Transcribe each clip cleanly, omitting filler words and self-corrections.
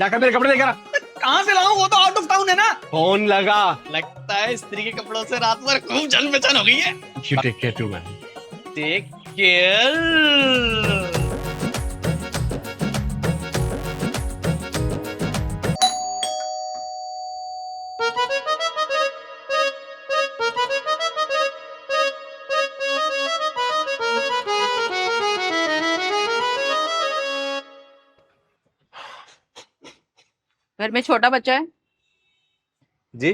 जाकर मेरे कपड़े लेकर आ। कहाँ से लाऊं, वो तो आउट ऑफ टाउन है ना। फोन लगा। लगता है स्त्री के कपड़ों से रात भर खूब जान पहचान हो गई है। You take care too man. Take care. घर में छोटा बच्चा है? जी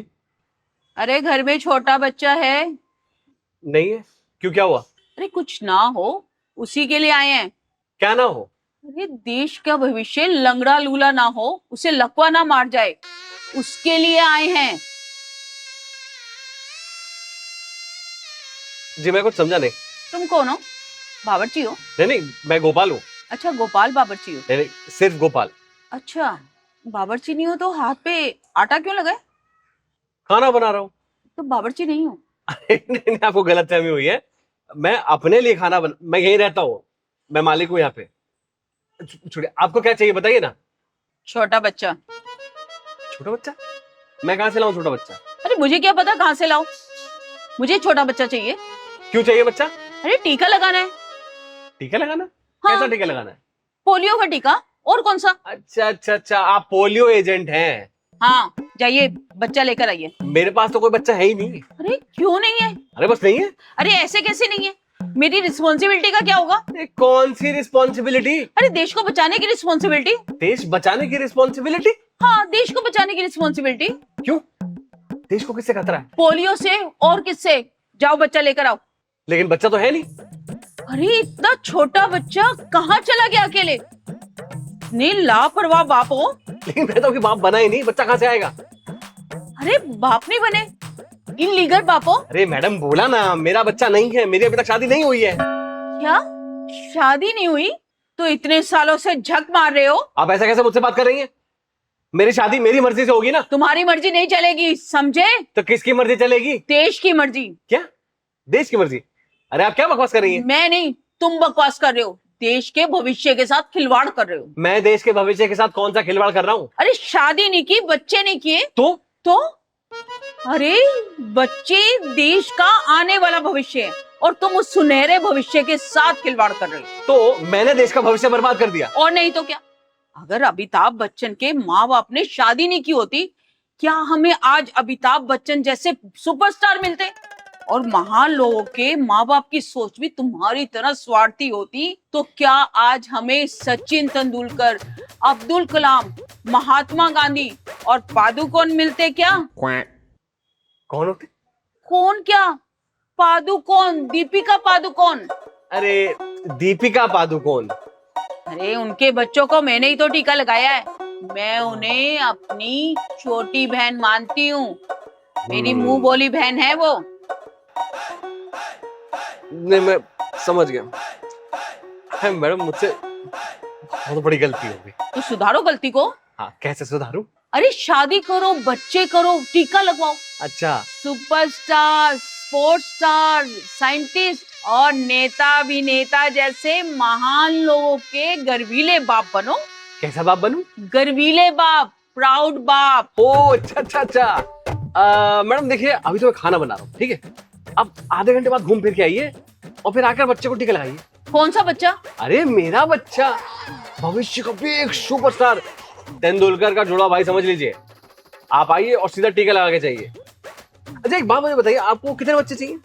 अरे घर में छोटा बच्चा है? नहीं है। क्यों, क्या हुआ? अरे कुछ ना हो उसी के लिए आए हैं। क्या ना हो? अरे देश का भविष्य लंगड़ा लूला ना हो, उसे लकवा ना मार जाए, उसके लिए आए हैं। जी मैं कुछ समझा नहीं। तुम कौन हो? बावर्ची हो? नहीं, मैं गोपाल हूँ। अच्छा गोपाल बावर्ची हो। नहीं, सिर्फ गोपाल। अच्छा बावर्ची नहीं हो तो हाथ पे आटा क्यों लगाए? खाना बना रहा हूँ। तो बावर्ची नहीं हो? नहीं, आपको गलतफहमी हुई है। मैं अपने लिए मैं यहीं रहता हूँ, मैं मालिक हूँ यहाँ पे। छोड़िए, आपको क्या चाहिए बताइए ना। छोटा बच्चा। छोटा बच्चा? मैं कहाँ से लाऊं छोटा बच्चा? अरे मुझे क्या पता कहाँ से लाऊं, मुझे छोटा बच्चा चाहिए। क्यों चाहिए बच्चा? अरे टीका लगाना है। टीका लगाना? हाँ। कैसा टीका लगाना है? पोलियो का टीका, और कौन सा? अच्छा, आप पोलियो एजेंट हैं। हाँ जाइए बच्चा लेकर आइए। मेरे पास तो कोई बच्चा है ही नहीं। अरे क्यों नहीं है? अरे बस नहीं है। अरे ऐसे कैसे नहीं है? मेरी रिस्पॉन्सिबिलिटी का क्या होगा? ये कौन सी रिस्पॉन्सिबिलिटी? अरे देश को बचाने की रिस्पॉन्सिबिलिटी। देश बचाने की रिस्पॉन्सिबिलिटी? हाँ देश को बचाने की रिस्पॉन्सिबिलिटी। क्यों? देश को किससे खतरा है? पोलियो से और किससे? जाओ बच्चा लेकर आओ। लेकिन बच्चा तो है नहीं। अरे इतना छोटा बच्चा कहाँ चला गया अकेले? इतने लापरवाह बाप हो। लेकिन मैं तो बाप बना ही नहीं, बच्चा कहाँ से आएगा? अरे बाप नहीं बने, इनलीगल बाप हो। अरे मैडम बोला ना, मेरा बच्चा नहीं है, मेरी अभी तक शादी नहीं हुई है। क्या शादी नहीं हुई तो इतने सालों से झक मार रहे हो? आप ऐसा कैसे मुझसे बात कर रही हैं? मेरी शादी मेरी मर्जी से होगी ना। तुम्हारी मर्जी नहीं चलेगी, समझे? तो किसकी मर्जी चलेगी? देश की मर्जी। क्या? देश की मर्जी? अरे आप क्या बकवास कर रही हैं? मैं नहीं, तुम बकवास कर रहे हो, देश के भविष्य के साथ खिलवाड़ कर रहे हो। मैं देश के भविष्य के साथ कौन सा खिलवाड़ कर रहा हूँ? अरे शादी नहीं की, बच्चे नहीं किए तो अरे बच्चे देश का आने वाला भविष्य है और तुम उस सुनहरे भविष्य के साथ खिलवाड़ कर रहे हो। तो मैंने देश का भविष्य बर्बाद कर दिया। और नहीं तो क्या? अगर अमिताभ बच्चन के माँ बाप ने शादी नहीं की होती, क्या हमें आज अमिताभ बच्चन जैसे सुपरस्टार मिलते? और महान लोगों के माँ बाप की सोच भी तुम्हारी तरह स्वार्थी होती तो क्या आज हमें सचिन तेंदुलकर, अब्दुल कलाम, महात्मा गांधी और पादुकोण मिलते क्या? कौन होते? कौन क्या? पादुकोण, दीपिका पादुकोण। अरे दीपिका पादुकोण। अरे उनके बच्चों को मैंने ही तो टीका लगाया है। मैं उन्हें अपनी छोटी बहन मानती हूँ, मेरी मुंह बोली बहन है वो। नहीं मैं समझ गया। मैडम मुझसे बहुत बड़ी गलती हो गई। तो सुधारो गलती को। हाँ कैसे सुधारूं? अरे शादी करो, बच्चे करो, टीका लगवाओ। अच्छा सुपरस्टार, स्पोर्ट्स स्टार, साइंटिस्ट और नेता अभिनेता जैसे महान लोगों के गर्वीले बाप बनो। कैसा बाप बनूं? गर्वीले बाप, प्राउड बाप। ओ अच्छा। मैडम देखिए, अभी तो मैं खाना बना रहा हूँ, ठीक है? अब आधे घंटे बाद घूम फिर के आइए और फिर आकर बच्चे को टीका लगाइए। कौन सा बच्चा? अरे मेरा बच्चा, भविष्य का बिग सुपरस्टार, तेंदुलकर का जुड़ा भाई समझ लीजिए। आप आइए और सीधा टीका लगा के जाइए। अच्छा एक बात मुझे बताइए, आपको कितने बच्चे चाहिए?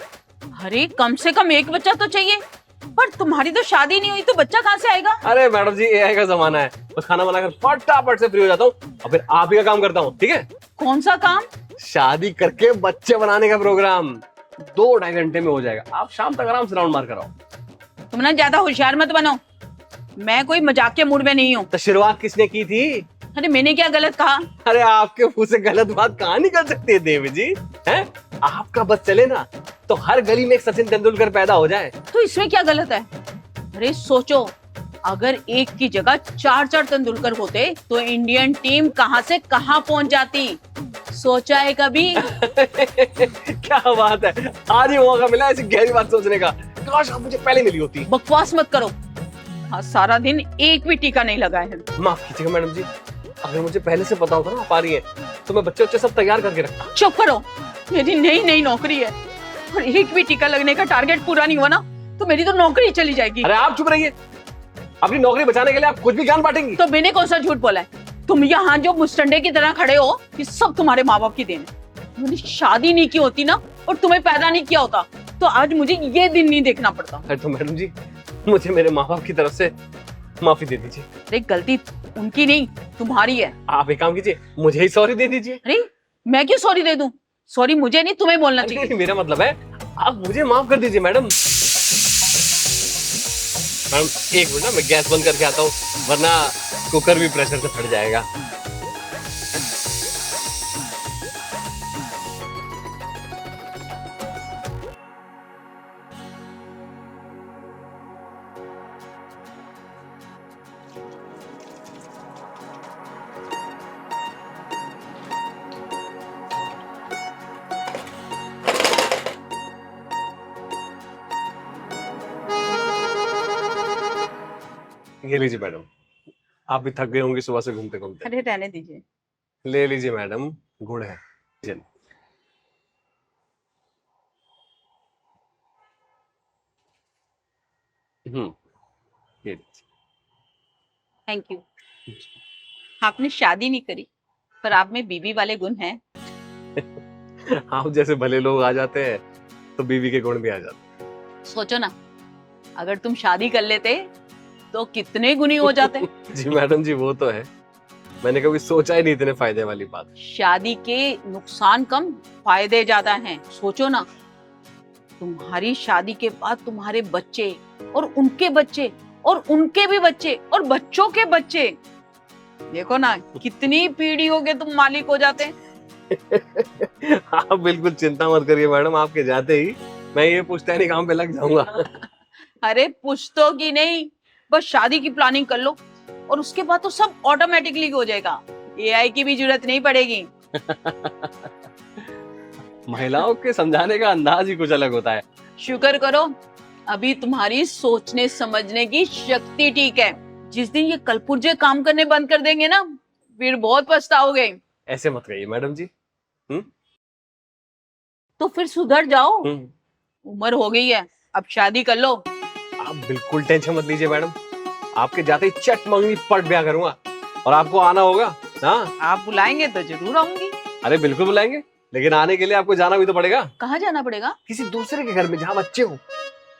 अरे कम से कम एक बच्चा तो चाहिए, पर तुम्हारी तो शादी नहीं हुई तो बच्चा कहाँ से आएगा? अरे मैडम जी, एआई का जमाना है, बस खाना बनाकर फटाफट से फ्री हो जाता हूँ और फिर आप ही का काम करता हूँ, ठीक है? कौन सा काम? शादी करके बच्चे बनाने का प्रोग्राम 2-2.5 घंटे में हो जाएगा। आप शाम तक आराम से राउंड मार कर आओ। तुम ना ज्यादा होशियार मत बनो, मैं कोई मजाक के मूड में नहीं हूँ। तो शुरुआत किसने की थी? अरे मैंने क्या गलत कहा? अरे आपके मुंह से गलत बात कहाँ निकल सकती है देवी जी? हैं? आपका बस चले ना तो हर गली में एक सचिन तेंदुलकर पैदा हो जाए। तो इसमें क्या गलत है? अरे सोचो, अगर एक की जगह 4-4 तेंदुलकर होते तो इंडियन टीम कहां से कहां पहुंच जाती? सोचा है कभी? क्या बात है, आज ही मौका मिला ऐसी गहरी बात सोचने का। काश आप मुझे पहले मिली होती। बकवास मत करो, हाँ सारा दिन एक भी टीका नहीं लगाया है। माफ कीजिएगा मैडम जी, अगर मुझे पहले से पता होता ना आप आ रही हैं तो मैं बच्चे सब तैयार करके रखता। चुप करो, मेरी नई नौकरी है और एक भी टीका लगने का टारगेट पूरा नहीं हुआ ना तो मेरी तो नौकरी चली जाएगी। अरे आप चुप रहिए, अपनी नौकरी बचाने के लिए आप कुछ भी ज्ञान बांटेंगी। तो मैंने कौन सा झूठ बोला है? तुम यहाँ जो मुस्टंडे की तरह खड़े हो ये सब तुम्हारे माँ बाप की देन है। मैंने शादी नहीं की होती ना और तुम्हें पैदा नहीं किया होता तो आज मुझे ये दिन नहीं देखना पड़ता। अरे तो मैडम जी मुझे मेरे माँ बाप की तरफ से माफी दे दीजिए। अरे गलती उनकी नहीं तुम्हारी है। आप एक काम कीजिए, मुझे ही सॉरी दे दीजिए। अरे मैं क्यों सॉरी दे दूं? सॉरी मुझे नहीं तुम्हें बोलना चाहिए। नहीं, मेरा मतलब है आप मुझे माफ कर दीजिए मैडम। मैडम एक मिनट ना मैं गैस बंद करके आता हूँ वरना कुकर भी प्रेशर से फट जाएगा। ये लीजिए मैडम, आप भी थक गए होंगे सुबह से घूमते घूमते। अरे रहने दीजिए। ले लीजिए मैडम, गुड़ है। चलिए। ये लीजिए। Thank you. आपने शादी नहीं करी पर आप में बीवी वाले गुण हैं। आप जैसे भले लोग आ जाते हैं तो बीवी के गुण भी आ जाते हैं। सोचो ना अगर तुम शादी कर लेते तो कितने गुनी हो जाते। जी मैडम जी वो तो है, मैंने कभी सोचा ही नहीं इतने फायदे वाली बात। शादी के नुकसान कम फायदे ज्यादा हैं। सोचो ना तुम्हारी शादी के बाद तुम्हारे बच्चे और उनके बच्चे और उनके भी बच्चे और बच्चों के बच्चे, देखो ना कितनी पीढ़ियों के तुम मालिक हो जाते हैं। आप बिल्कुल चिंता मत करिए मैडम, आपके जाते ही मैं ये पुश्तैनी काम पे लग जाऊंगा। अरे पुश्तों की नहीं, बस शादी की प्लानिंग कर लो और उसके बाद तो सब ऑटोमेटिकली हो जाएगा। एआई की भी जरूरत नहीं पड़ेगी। महिलाओं के समझाने का अंदाज ही कुछ अलग होता है। शुक्र करो अभी तुम्हारी सोचने समझने की शक्ति ठीक है। जिस दिन ये कलपुर्जे काम करने बंद कर देंगे ना फिर बहुत पछताओगे। ऐसे मत कहिए मैडम जी। तो फिर सुधर जाओ, उम्र हो गई है, अब शादी कर लो। आप बिल्कुल टेंशन मत लीजिए मैडम, आपके जाते ही चट मंगनी पट ब्याह करूंगा और आपको आना होगा। हाँ आप बुलाएंगे तो जरूर आऊंगी। अरे बिल्कुल बुलाएंगे, लेकिन आने के लिए आपको जाना भी तो पड़ेगा। कहाँ जाना पड़ेगा? किसी दूसरे के घर में जहाँ बच्चे हो।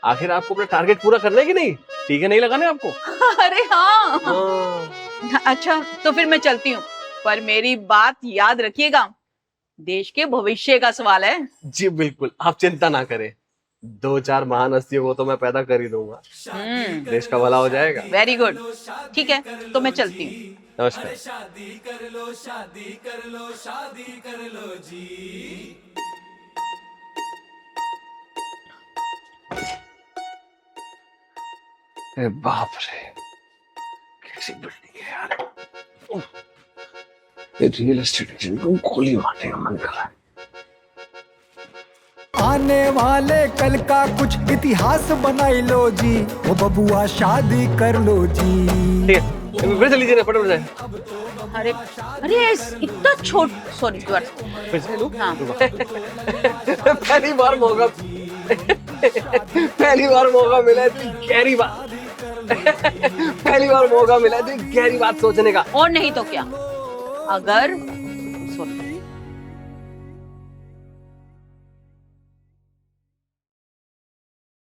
आखिर आपको अपना टारगेट पूरा करना है कि नहीं? टीके नहीं लगाने आपको? अरे हाँ। अच्छा तो फिर मैं चलती हूँ, पर मेरी बात याद रखिएगा, देश के भविष्य का सवाल है। जी बिल्कुल, आप चिंता ना करें, 2-4 महान हस्तियों को तो मैं पैदा कर ही दूंगा। देश का भला हो जाएगा। वेरी गुड, ठीक है तो मैं चलती हूँ। नमस्कार। शादी कर लो, शादी कर लो, शादी कर लो जी। अरे बाप रे, कैसी बिल्डिंग है यार। ये रियल एस्टेट एजेंट को गोली मारने का मन कर रहा है। आने वाले कल का कुछ इतिहास बनाई लो जी, वो बबुआ शादी कर लो जी। ठीक है, फिर से लीजिए ना, फटाफट से। अरे अरे इतना छोट, सॉरी फिर से लूं? हाँ। पहली बार मौका मिला इतनी गहरी बात। पहली बार मौका मिला इतनी गहरी बात सोचने का। और नहीं तो क्या, अगर सॉरी